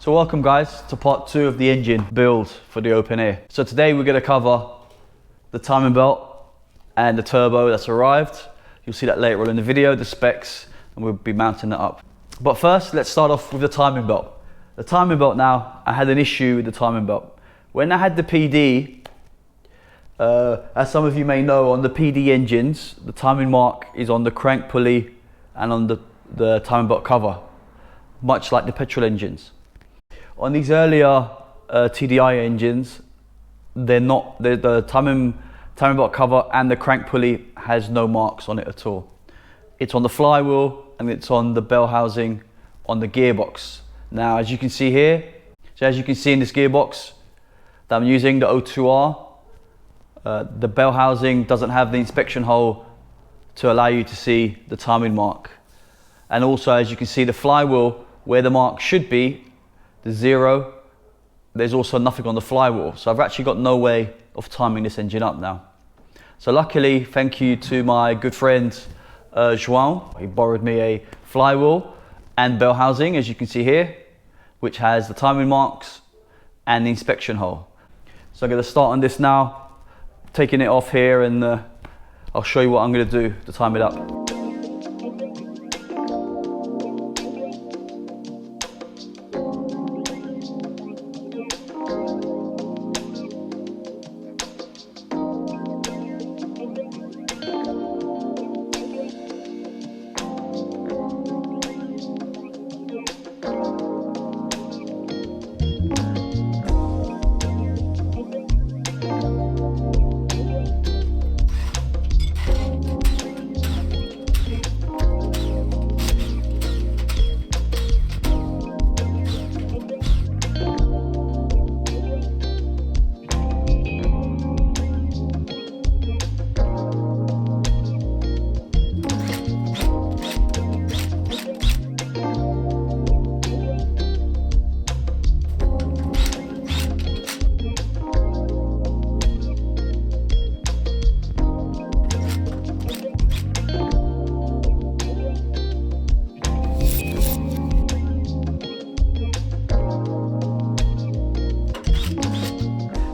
So welcome guys to part 2 of the engine build for the open air. So today we're going to cover the timing belt and the turbo that's arrived. You'll see that later on in the video, the specs, and we'll be mounting that up. But first, let's start off with the timing belt. The timing belt now, I had an issue with the timing belt. When I had the PD, as some of you may know, on the PD engines, the timing mark is on the crank pulley and on the timing belt cover, much like the petrol engines. On these earlier TDI engines, the timing belt cover and the crank pulley has no marks on it at all. It's on the flywheel and it's on the bell housing on the gearbox. Now, as you can see here, as you can see in this gearbox that I'm using, the O2R, the bell housing doesn't have the inspection hole to allow you to see the timing mark. And also, as you can see, the flywheel, where the mark should be, the 0, there's also nothing on the flywheel. So I've actually got no way of timing this engine up now. So luckily, thank you to my good friend João. He borrowed me a flywheel and bell housing, as you can see here, which has the timing marks and the inspection hole. So I'm going to start on this now, taking it off here, and I'll show you what I'm going to do to time it up.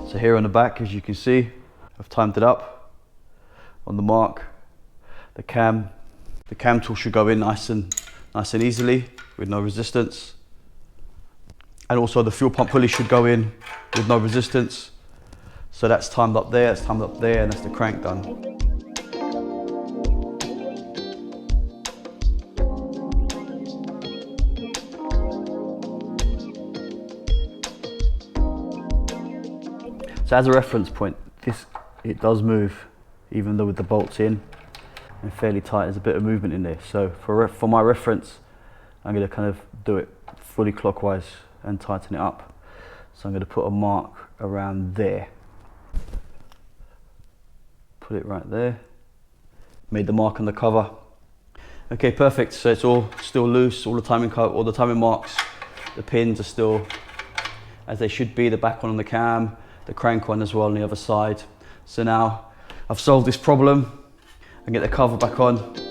So here on the back, as you can see, I've timed it up on the mark. The cam tool should go in nice and easily with no resistance. And also the fuel pump pulley should go in with no resistance. So that's timed up there, it's timed up there, and that's the crank done. So as a reference point, it does move, even though with the bolts in and fairly tight, there's a bit of movement in there. So for my reference, I'm going to kind of do it fully clockwise and tighten it up. So I'm going to put a mark around there. Put it right there. Made the mark on the cover. Okay, perfect. So it's all still loose. All the timing marks, the pins are still as they should be. The back one on the cam, the crank one as well on the other side. So now I've solved this problem and get the cover back on.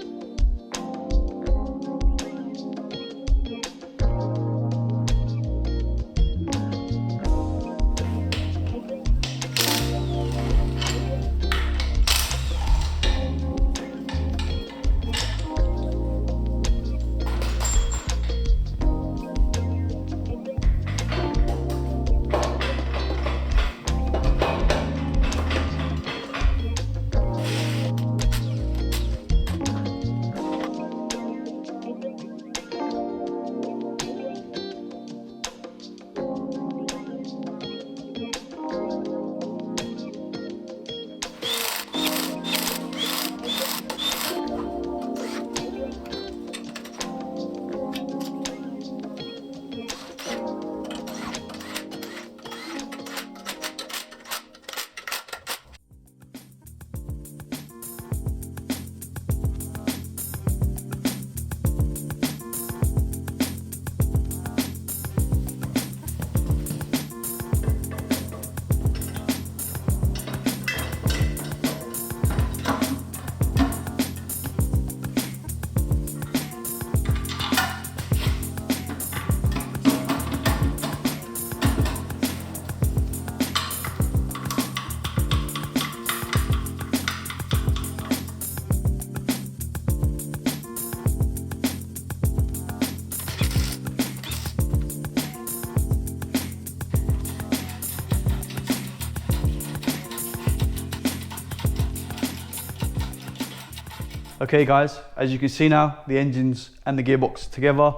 Okay guys, as you can see now, the engines and the gearbox together,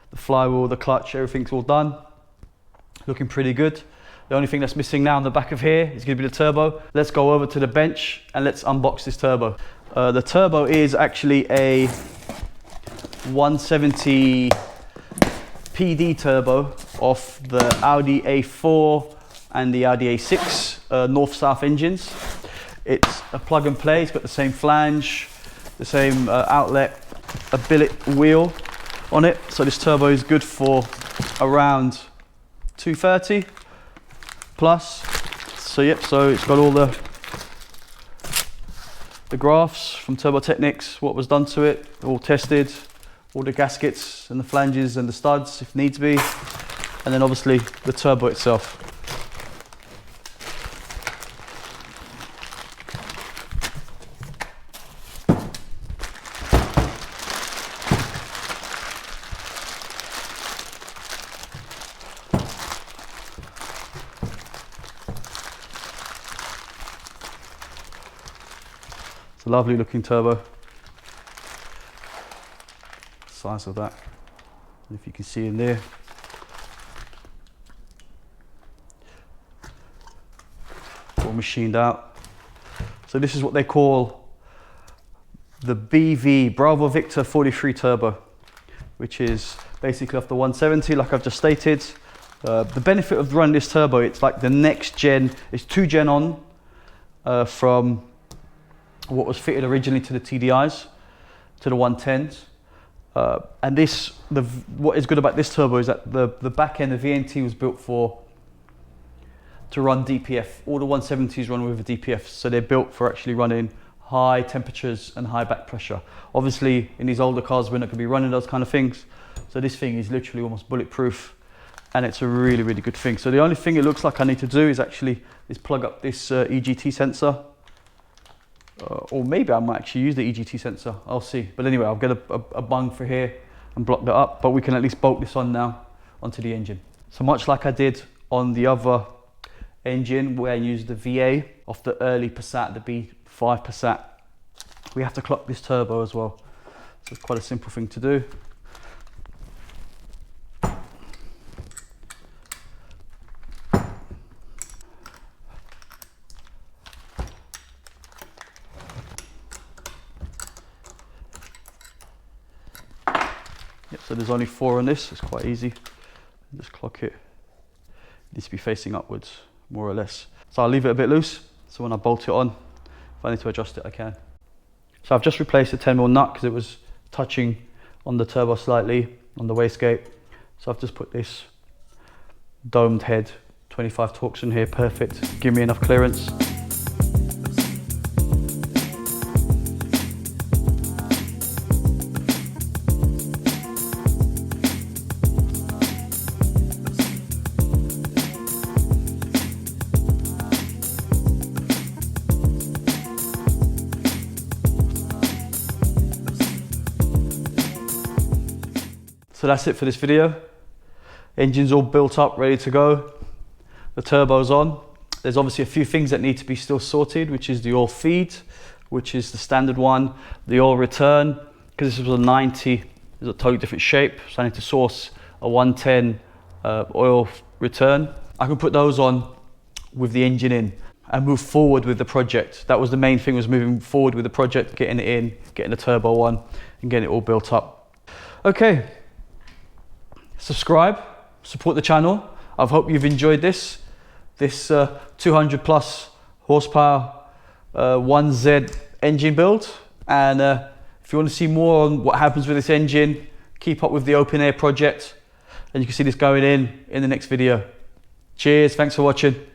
the flywheel, the clutch, everything's all done. Looking pretty good. The only thing that's missing now on the back of here is going to be the turbo. Let's go over to the bench and let's unbox this turbo. The turbo is actually a 170 PD turbo off the Audi A4 and the Audi A6 north-south engines. It's a plug and play. It's got the same flange, the same outlet, a billet wheel on it. So this turbo is good for around 230 plus. So yep, so it's got all the graphs from Turbo Technics, what was done to it, all tested, all the gaskets and the flanges and the studs if needs be, and then obviously the turbo itself. It's a lovely looking turbo. Size of that, and if you can see in there, all machined out. So this is what they call the BV, Bravo Victor 43 turbo, which is basically off the 170 like I've just stated. The benefit of running this turbo, it's like the next gen, it's 2 gen on from what was fitted originally to the TDIs, to the 110s. And this, what is good about this turbo is that the back end, the VNT was built to run DPF. All the 170s run with a DPF, so they're built for actually running high temperatures and high back pressure. Obviously, in these older cars, we're not going to be running those kind of things. So this thing is literally almost bulletproof, and it's a really, really good thing. So the only thing it looks like I need to do is plug up this EGT sensor. Or maybe I might actually use the EGT sensor, I'll see. But anyway, I'll get a bung for here and block that up, but we can at least bolt this on now onto the engine. So much like I did on the other engine where I used the VA off the early Passat, the B5 Passat, we have to clock this turbo as well. So it's quite a simple thing to do. Yep, so there's only 4 on this, it's quite easy. Just clock it. It needs to be facing upwards, more or less. So I'll leave it a bit loose, so when I bolt it on, if I need to adjust it, I can. So I've just replaced the 10mm nut because it was touching on the turbo slightly, on the wastegate. So I've just put this domed head, 25 Torx in here, perfect. Give me enough clearance. So that's it for this video. Engine's all built up, ready to go. The turbo's on. There's obviously a few things that need to be still sorted, which is the oil feed, which is the standard one. The oil return, because this was a 90, is a totally different shape. So I need to source a 110 oil return. I can put those on with the engine in and move forward with the project. That was the main thing, was moving forward with the project, getting it in, getting the turbo on and getting it all built up. Okay. Subscribe, support the channel. I hope you've enjoyed this 200 plus horsepower 1Z engine build. And if you want to see more on what happens with this engine, keep up with the open air project, and you can see this going in the next video. Cheers, thanks for watching.